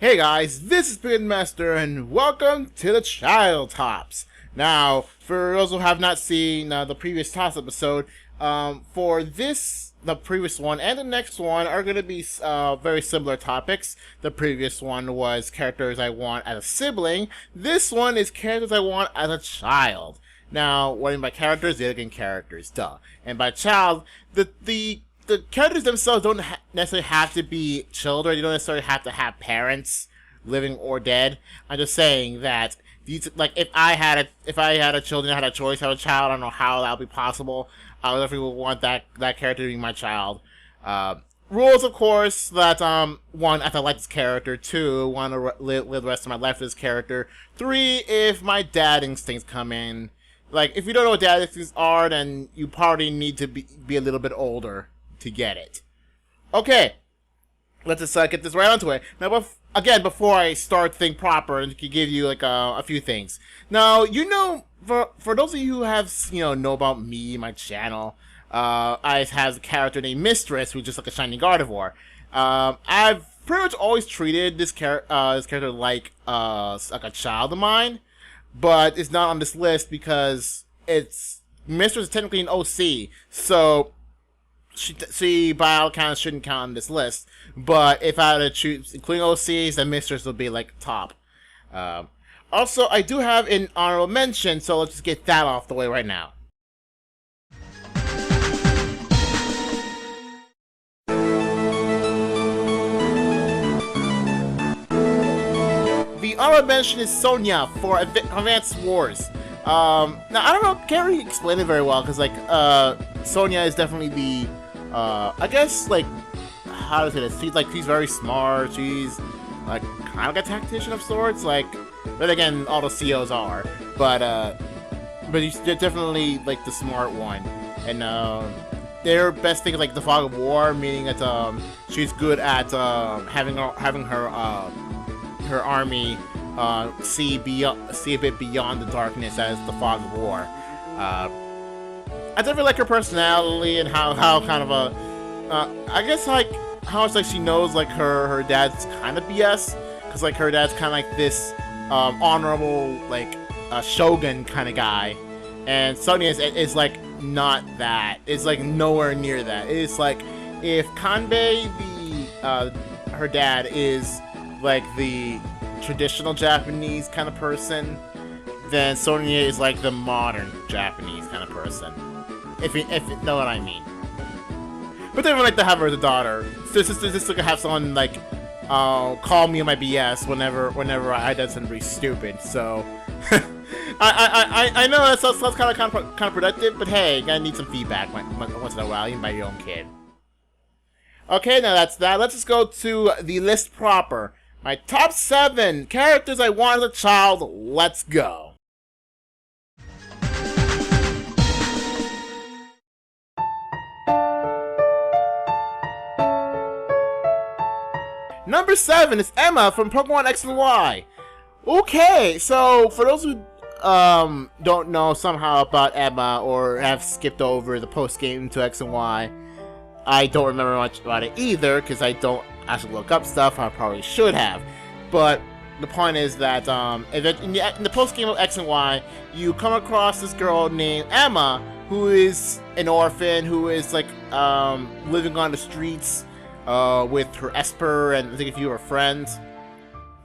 Hey guys, this is Pikmin Master, and welcome to the Child Tops. Now, for those who have not seen the previous Tops episode, for this, the previous one and the next one are going to be very similar topics. The previous one was characters I want as a sibling. This one is characters I want as a child. Now, what I mean by characters, the other characters, duh. And by child, the characters themselves don't necessarily have to be children. You don't necessarily have to have parents, living or dead. I'm just saying that these, like, if I had a children, I had a choice to have a child. I don't know how that would be possible. I definitely would want that character to be my child. Rules, of course, that one, if I like this character. Two, want to live the rest of my life with this character. Three, if my dad instincts come in. Like, if you don't know what dad instincts are, then you probably need to be a little bit older to get it. Okay, let's just get this right onto it. Now, again, before I start Think Proper, and give you like a few things. Now, you know, for those of you who have know about me, my channel, I have a character named Mistress, who's just like a shiny Gardevoir. I've pretty much always treated this character like a child of mine, but it's not on this list because Mistress is technically an OC, so she by all accounts shouldn't count on this list. But if I had to choose, including OCs, then Mistress would be like top. Also, I do have an honorable mention, so let's just get that off the way right now. The honorable mention is Sonia for Advanced Wars. Now I don't know, can't really explain it very well because Sonia is definitely the I guess, like, how to say this? She's very smart. She's like kind of like a tactician of sorts. Like, but again, all the COs are. But she's definitely like the smart one. And their best thing is like the fog of war, meaning that she's good at having her army see a bit beyond the darkness as the fog of war. I definitely like her personality and how kind of I guess like how it's like she knows like her dad's kind of BS, because like her dad's kind of like this honorable like shogun kind of guy, and Sonia is like not that. It's like nowhere near that. It's like if Kanbei, her dad, is like the traditional Japanese kind of person, then Sonia is like the modern Japanese kind of person. If you know what I mean. But they would like to have her as a daughter. Just to have someone like call me on my BS whenever I did something stupid. So I know that sounds kind of counterproductive, but hey, you gotta need some feedback once in a while, even by your own kid. Okay, now that's that. Let's just go to the list proper. My top 7 characters I want as a child. Let's go. Number 7 is Emma from Pokemon X and Y. Okay, so for those who don't know somehow about Emma or have skipped over the post-game to X and Y, I don't remember much about it either because I don't actually look up stuff. I probably should have. But the point is that in the post-game of X and Y, you come across this girl named Emma, who is an orphan, who is like living on the streets with her Esper and I think a few of her friends.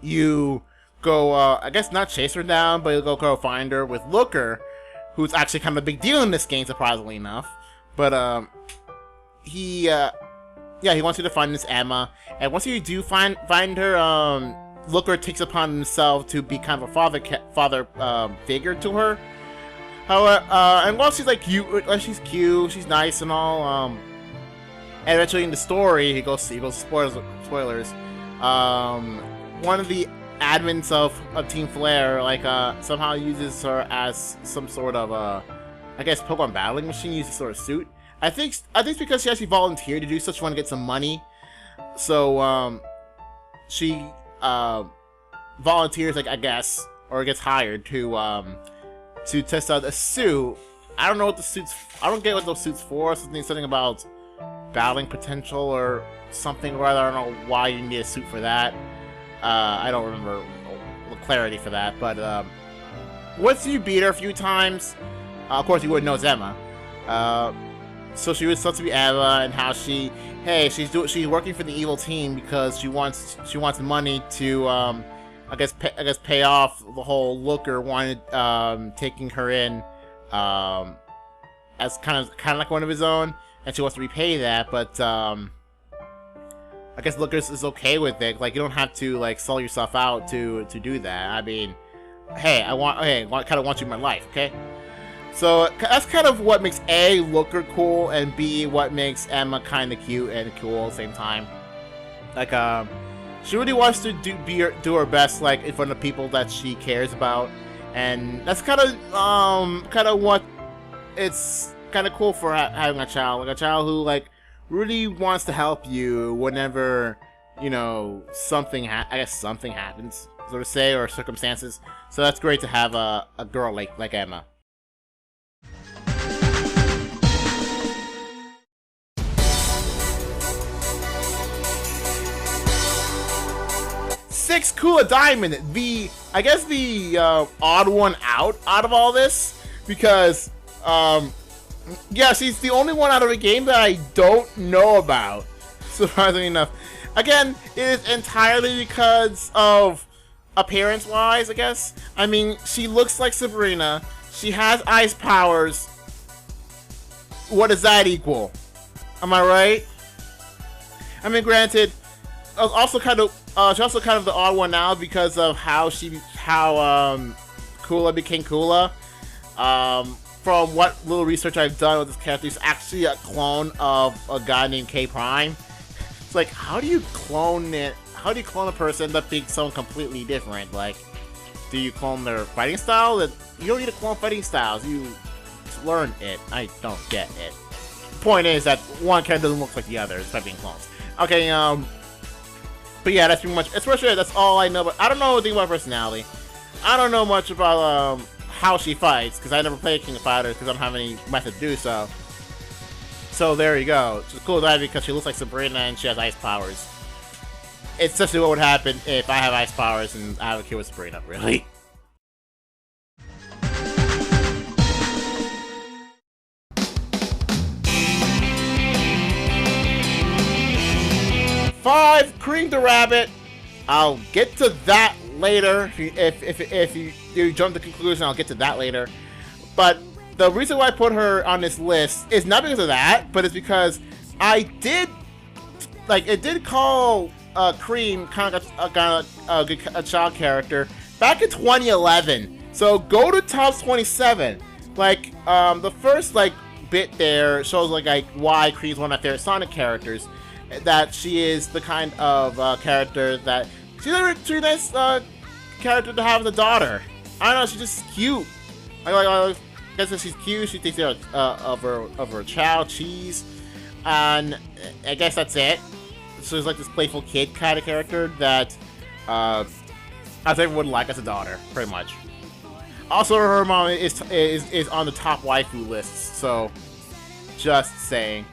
You go, I guess not chase her down, but you'll go find her with Looker, who's actually kind of a big deal in this game, surprisingly enough. But he wants you to find this Emma, and once you do find her, Looker takes upon himself to be kind of a father figure to her. However, and while she's like cute, she's cute, she's nice and all, and eventually in the story, he goes spoilers. One of the admins of Team Flare somehow uses her as some sort of I guess Pokemon battling machine, uses sort of suit. I think it's because she actually volunteered to do such, want to get some money. So she volunteers, like, I guess, or gets hired to test out a suit. I don't know what the suit's. I don't get what those suits for. Something about battling potential or something or other. I don't know why you need a suit for that. I don't remember the clarity for that, but once you beat her a few times, of course you wouldn't know it's Emma. So she was supposed to be Emma, and how she's working for the evil team because she wants money to I guess pay off the whole Looker wanted taking her in as kind of like one of his own, and she wants to repay that, but I guess Looker is okay with it. Like, you don't have to like sell yourself out to do that. I mean, hey, I kind of want you in my life, okay? So that's kind of what makes A, Looker cool, and B, what makes Emma kind of cute and cool at the same time. Like, she really wants to do her best, like, in front of people that she cares about, and that's kind of what it's kind of cool for having a child, like a child who like really wants to help you whenever, you know, something happens, so to say, or circumstances. So that's great to have a girl like Emma. Six Kula Diamond, I guess the odd one out of all this, because yeah, she's the only one out of the game that I don't know about, surprisingly enough. Again, it is entirely because of appearance-wise, I guess. I mean, she looks like Sabrina, she has ice powers. What does that equal? Am I right? I mean, granted, she's also kind of the odd one out because of how Kula became Kula. From what little research I've done with this character, he's actually a clone of a guy named K Prime. It's like, how do you clone it? How do you clone a person that being someone completely different? Like, do you clone their fighting style? You don't need to clone fighting styles. You learn it. I don't get it. The point is that one character doesn't look like the other, despite being clones. Okay, but yeah, that's pretty much, that's all I know. But I don't know anything about personality. I don't know much about how she fights, because I never played King of Fighters because I don't have any method to do so. So there you go. She's cool with because she looks like Sabrina and she has ice powers. It's essentially what would happen if I have ice powers and I have a kid with Sabrina, really. Five, Cream the Rabbit. I'll get to that later. If you jump to conclusion, I'll get to that later. But the reason why I put her on this list is not because of that, but it's because it did call Cream kind of a child character back in 2011. So go to Tops 27. Like the first bit there shows like why Cream's one of my favorite Sonic characters. That she is the kind of character that she's a really nice character to have as a daughter. I don't know, she's just cute. I guess that she's cute. She takes care of her child, Cheese, and I guess that's it. So she's like this playful kid kind of character that as everyone would like as a daughter, pretty much. Also, her mom is on the top waifu lists, so just saying.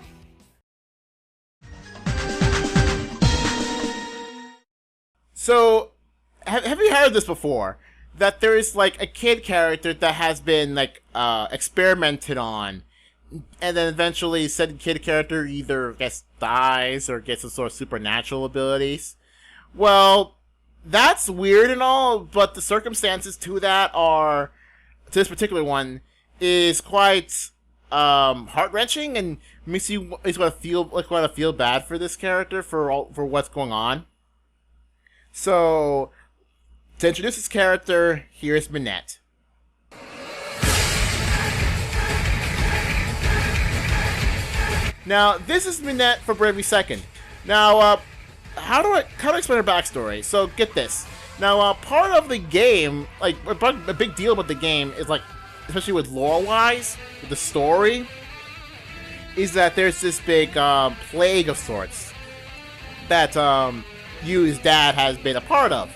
So, have you heard this before? That there is like a kid character that has been experimented on, and then eventually said kid character either dies or gets some sort of supernatural abilities. Well, that's weird and all, but the circumstances to this particular one, is quite heart-wrenching and makes you want to feel bad for this character for what's going on. So, to introduce this character, here's Manette. Now, this is Manette for Bravely Second. Now, how do I explain her backstory? So, get this. Now, part of the game, a big deal about the game is, especially with lore-wise, with the story, is that there's this big plague of sorts that Yu's dad has been a part of.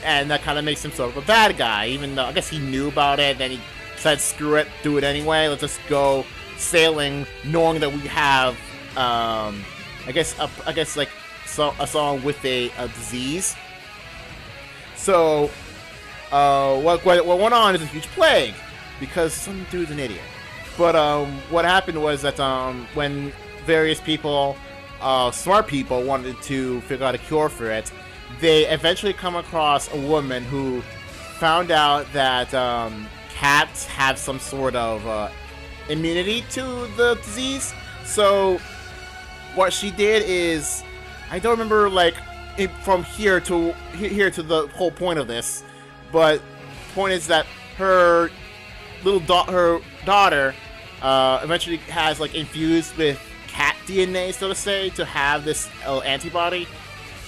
And that kind of makes him sort of a bad guy, even though I guess he knew about it, then he said, screw it, do it anyway, let's just go sailing, knowing that we have, a song with a disease. So, what went on is a huge plague because some dude's an idiot. But what happened was that when various people, smart people, wanted to figure out a cure for it, they eventually come across a woman who found out that cats have some sort of immunity to the disease. So what she did is, I don't remember like from here to the whole point of this, but the point is that her her daughter eventually has like infused with cat DNA, so to say, to have this antibody,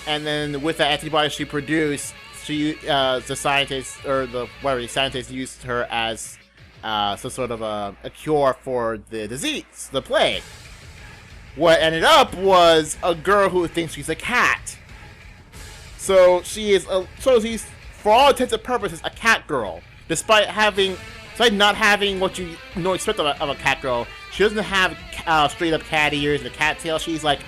and then with that antibody she produced, the scientists or the scientists used her as some sort of a cure for the disease, the plague. What ended up was a girl who thinks she's a cat. So she's for all intents and purposes a cat girl, despite not having what you expect of a cat girl. She doesn't have straight up cat ears and a cat tail. She's like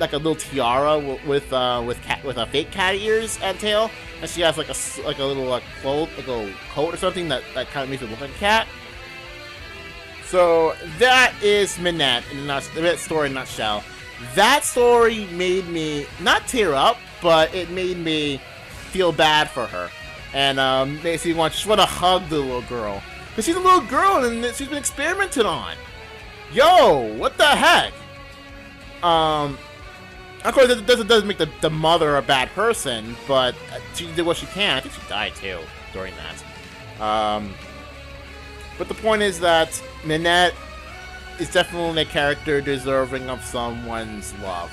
a little tiara with a fake cat ears and tail, and she has like a little coat or something that kind of makes it look like a cat. So that is Manette in the story in a nutshell. That story made me not tear up, but it made me feel bad for her, and makes me just want to hug the little girl, because she's a little girl and she's been experimented on. Yo, what the heck? Of course, it doesn't make the mother a bad person, but she did what she can. I think she died too during that. But the point is that Manette is definitely a character deserving of someone's love,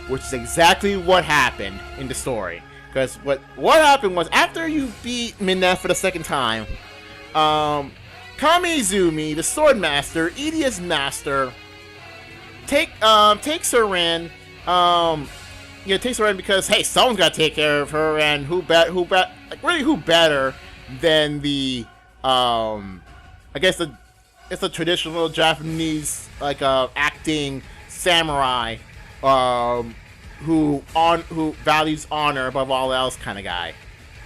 which is exactly what happened in the story. Because what happened was, after you beat Manette for the second time, Kamizumi, the sword master, Idia's master, takes her in. Takes her in because, hey, someone's got to take care of her, and who better than the I guess it's a traditional Japanese acting samurai who values honor above all else kind of guy.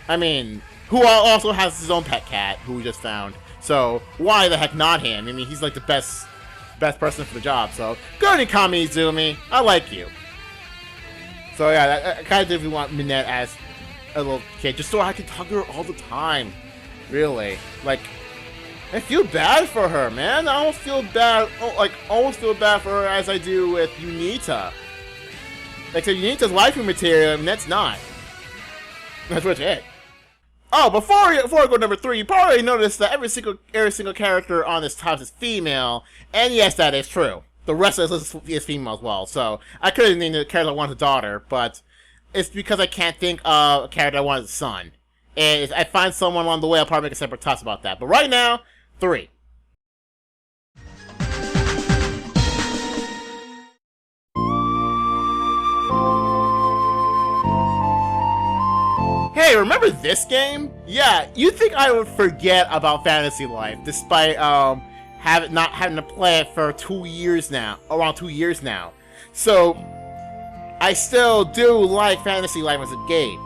I mean, who also has his own pet cat who we just found. So why the heck not him? I mean, he's like the best person for the job. So good, Kamizumi, I like you. So yeah, I kind of definitely want Manette as a little kid, just so I can hug her all the time. Really, like, I feel bad for her, man. I almost feel bad for her as I do with Unita. Like, so Unita's waifu material, and that's not. That's what's it. Oh, before I go to number 3, you probably noticed that every single character on this top is female, and yes, that is true. The rest of this is female as well, so I could have named the character I wanted a daughter, but it's because I can't think of a character I wanted a son. And if I find someone along the way, I'll probably make a separate toss about that. But right now, 3. Hey, remember this game? Yeah, you think I would forget about Fantasy Life, despite not having to play it for 2 years now, around 2 years now. So I still do like Fantasy Life as a game,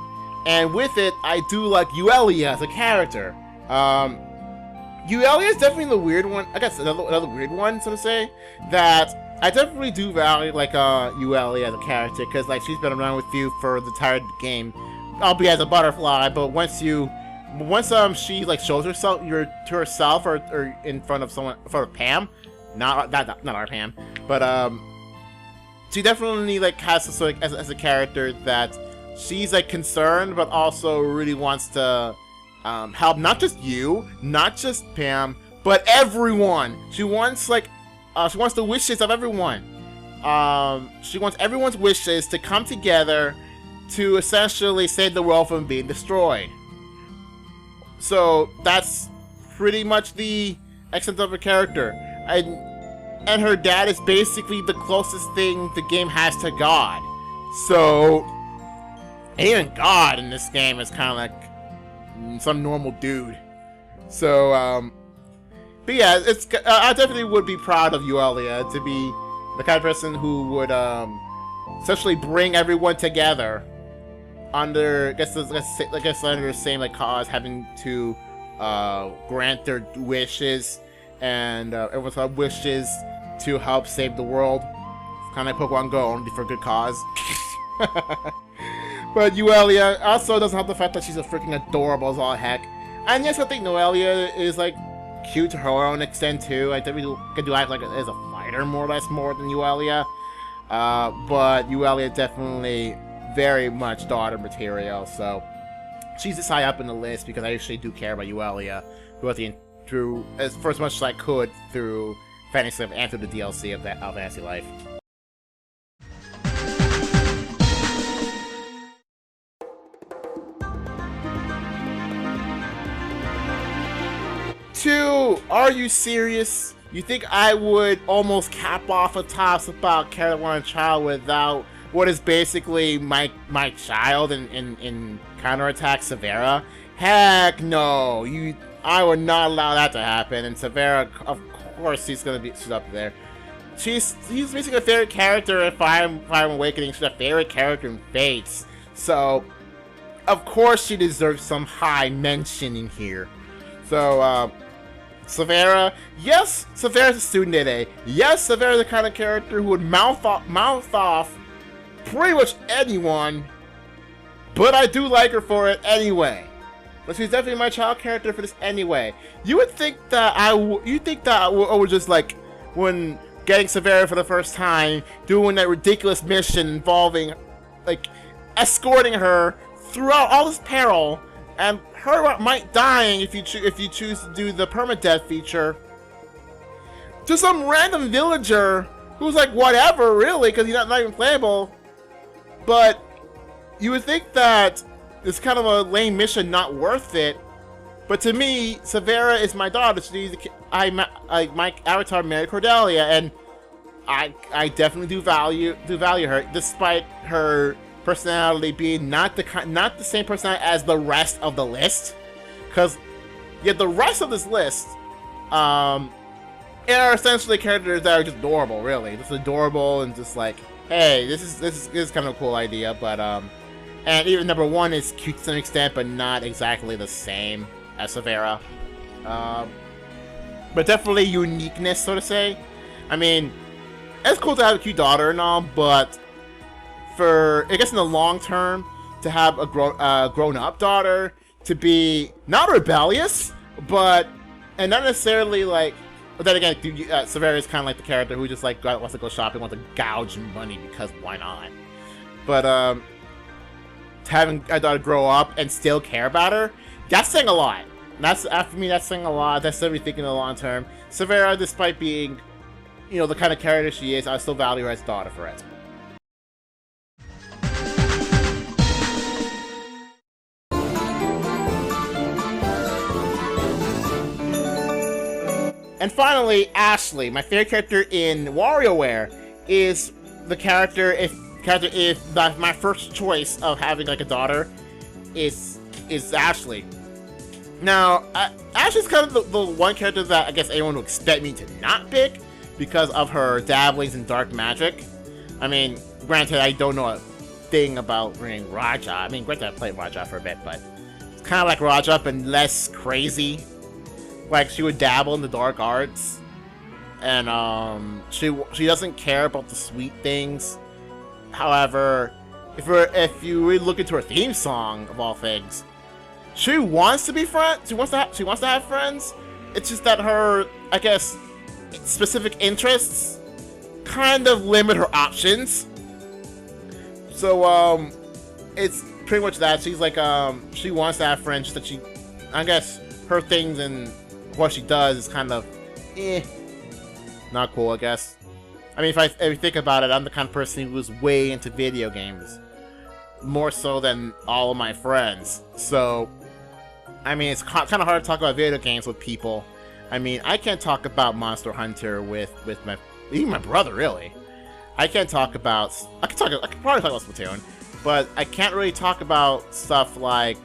and with it, I do like Euelia as a character. Euelia is definitely the weird one. I guess another weird one, so to say, that I definitely do value Euelia as a character, because like she's been around with you for the entire game, albeit as a butterfly. But once she like shows herself to herself or in front of Pam, not our Pam, but she definitely like has this, like, as a character that she's like concerned, but also really wants to help not just you, not just Pam, but everyone. She wants the wishes of everyone. She wants everyone's wishes to come together to essentially save the world from being destroyed. So that's pretty much the extent of her character. And her dad is basically the closest thing the game has to God. So even God in this game is kind of like some normal dude. So, but yeah, I definitely would be proud of Euelia to be the kind of person who would essentially bring everyone together under, I guess under the same like cause, having to grant their wishes, and everyone's wishes to help save the world. It's kind of like Pokemon Go, only for a good cause. But Noelia also doesn't help the fact that she's a freaking adorable as all heck. And yes, I think Noelia is like cute to her own extent too. I think we could do act like as a fighter more or less more than Noelia. But Noelia definitely very much daughter material, so she's just high up in the list because I actually do care about Noelia through for as much as I could through Fantasy Life and through the DLC of Fantasy Life. Two, are you serious? You think I would almost cap off a tops about Character One Child without what is basically my child in counterattack Severa? Heck no! I would not allow that to happen. And Severa, of course, she's up there. She's basically a favorite character in Fire Awakening. She's a favorite character in Fates. So, of course, she deserves some high mentioning here. So, Severa, yes, Severa's a student today. Yes, Severa's the kind of character who would mouth off pretty much anyone, but I do like her for it anyway. But she's definitely my child character for this anyway. You would think that I would just like when getting Severa for the first time, doing that ridiculous mission involving like escorting her throughout all this peril, and her might dying if you choose to do the permadeath feature, to some random villager who's like whatever really because he's not even playable. But you would think that it's kind of a lame mission, not worth it. But to me, Severa is my daughter. My avatar married Cordelia, and I definitely do value her, despite her personality being not the same personality as the rest of the list. Because the rest of this list are essentially characters that are just adorable, really, just adorable and just like, hey, this is kind of a cool idea. But and even number one is cute to some extent, but not exactly the same as Severa. But definitely uniqueness, so to say. I mean, it's cool to have a cute daughter and all, but for, I guess in the long term, to have a grown-up daughter, to be not rebellious, but, and not necessarily like, but then again, Severa is kind of like the character who just like wants to go shopping, wants to gouge money because why not? But having a daughter grow up and still care about her, that's saying a lot. That's, for me, that's saying a lot. That's still thinking in the long term. Severa, despite being, the kind of character she is, I still value her as daughter for it. And finally, Ashley, my favorite character in WarioWare, is the character if my first choice of having like a daughter is Ashley. Now, Ashley's kind of the one character that I guess anyone would expect me to not pick because of her dabblings in dark magic. I mean, granted, I don't know a thing about ring Raja. I mean, granted, I played Raja for a bit, but it's kind of like Raja, but less crazy. Like, she would dabble in the dark arts, and she doesn't care about the sweet things. However, if you really look into her theme song of all things, she wants to be friends. She wants to have friends. It's just that her, I guess, specific interests kind of limit her options. So it's pretty much that. She's like she wants to have friends, just that she, I guess, her things and what she does is kind of not cool, I guess. I mean, if you think about it, I'm the kind of person who's way into video games, more so than all of my friends. So, I mean, it's kind of hard to talk about video games with people. I mean, I can't talk about Monster Hunter with even my brother, really. I can't talk about, I could probably talk about Splatoon, but I can't really talk about stuff like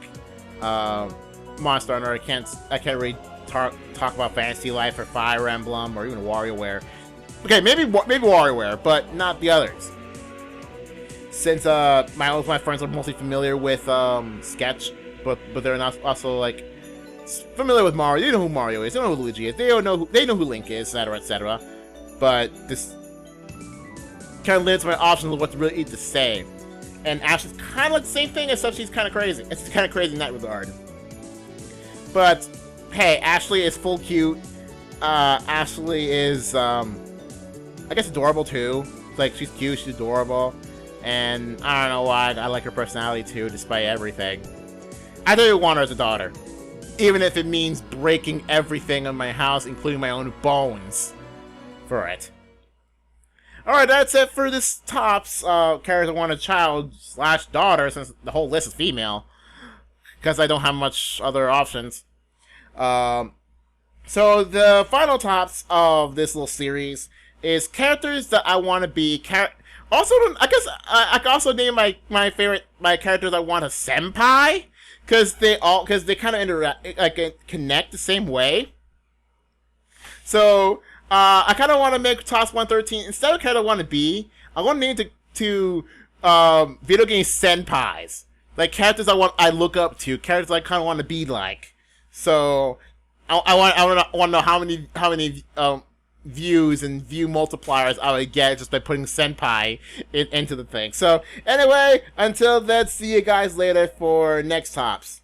Monster Hunter. I can't really talk about Fantasy Life or Fire Emblem or even WarioWare. Okay, maybe WarioWare, but not the others. since my friends are mostly familiar with Sketch, but they're not also like familiar with Mario. They know who Mario is. They know who Luigi is. They know who Link is, etc., etc. But this kind of limits my options of what to really eat to say. And Ashley's kind of like the same thing, except she's kind of crazy. It's kind of crazy in that regard. But hey, Ashley is full cute. Ashley is I guess adorable too. Like, she's cute, she's adorable, and I don't know why I like her personality too, despite everything. I really want her as a daughter, even if it means breaking everything in my house, including my own bones, for it. Alright, that's it for this Tops characters I want a child / daughter, since the whole list is female, because I don't have much other options. So the final Tops of this little series is characters that I want to be. Also, I guess I can also name my characters I want a senpai, because they kind of interact, like, connect the same way. So I kind of want to make Tops 113 instead of character I want to be. I want to name to video game senpais, like characters I look up to, characters I kind of want to be like. So I want to know how many views and view multipliers I would get just by putting senpai into the thing. So anyway, until then, see you guys later for next Tops.